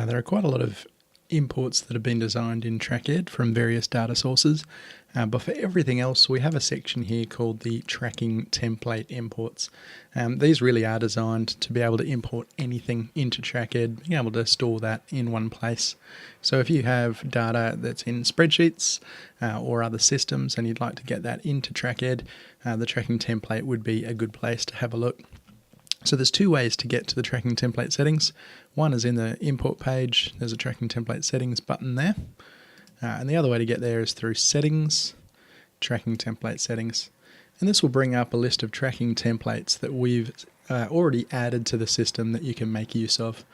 There are quite a lot of imports that have been designed in TrackEd from various data sources, but for everything else we have a section here called the tracking template imports. These really are designed to be able to import anything into TrackEd, being able to store that in one place. So if you have data that's in spreadsheets or other systems and you'd like to get that into TrackEd, the tracking template would be a good place to have a look. So there's two ways to get to the tracking template settings. One is in the import page, there's a tracking template settings button there. And the other way to get there is through settings, tracking template settings. And this will bring up a list of tracking templates that we've already added to the system that you can make use of.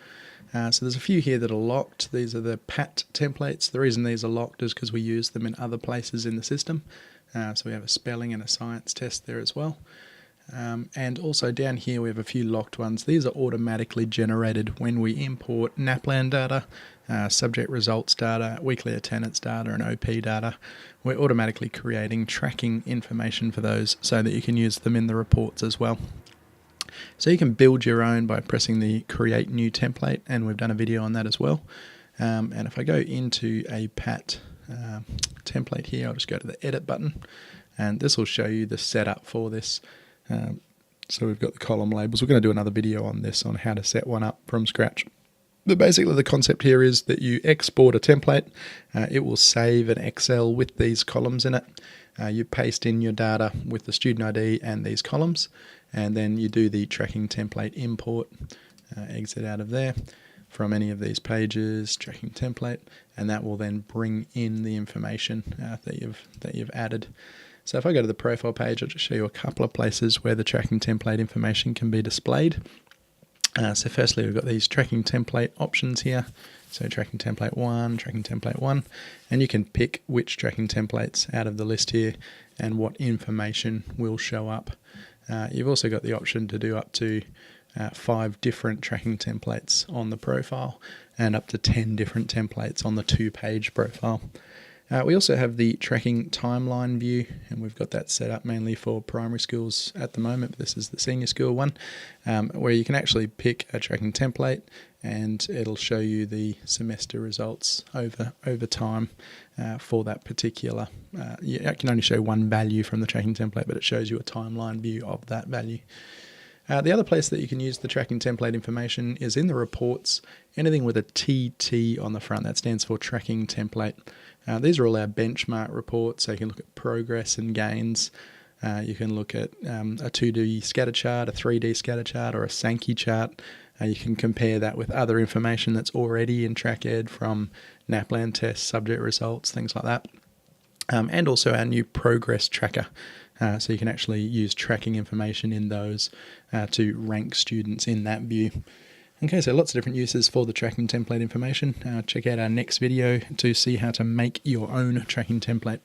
So there's a few here that are locked. These are the PAT templates. The reason these are locked is because we use them in other places in the system. So we have a spelling and a science test there as well. And also down here we have a few locked ones. These are automatically generated when we import NAPLAN data, subject results data, weekly attendance data and OP data. We're automatically creating tracking information for those so that you can use them in the reports as well. So you can build your own by pressing the create new template, and we've done a video on that as well. And if I go into a PAT template here, I'll just go to the edit button and this will show you the setup for this. So we've got the column labels. We're going to do another video on this, on how to set one up from scratch. But basically the concept here is that you export a template. It will save an Excel with these columns in it. You paste in your data with the student ID and these columns, and then you do the tracking template import, exit out of there from any of these pages, tracking template, and that will then bring in the information that you've added. So if I go to the profile page, I'll just show you a couple of places where the tracking template information can be displayed. So firstly, we've got these tracking template options here. So tracking template 1, and you can pick which tracking templates out of the list here and what information will show up. You've also got the option to do up to 5 different tracking templates on the profile and up to 10 different templates on the 2-page profile. We also have the tracking timeline view, and we've got that set up mainly for primary schools at the moment, but this is the senior school one, where you can actually pick a tracking template and it'll show you the semester results over time for that particular. You can only show one value from the tracking template, but it shows you a timeline view of that value. The other place that you can use the tracking template information is in the reports. Anything with a TT on the front, that stands for tracking template. These are all our benchmark reports, so you can look at progress and gains. You can look at a 2D scatter chart, a 3D scatter chart, or a Sankey chart. You can compare that with other information that's already in TrackEd from NAPLAN tests, subject results, things like that. And also our new progress tracker. So you can actually use tracking information in those to rank students in that view. Okay, so lots of different uses for the tracking template information. Check out our next video to see how to make your own tracking template.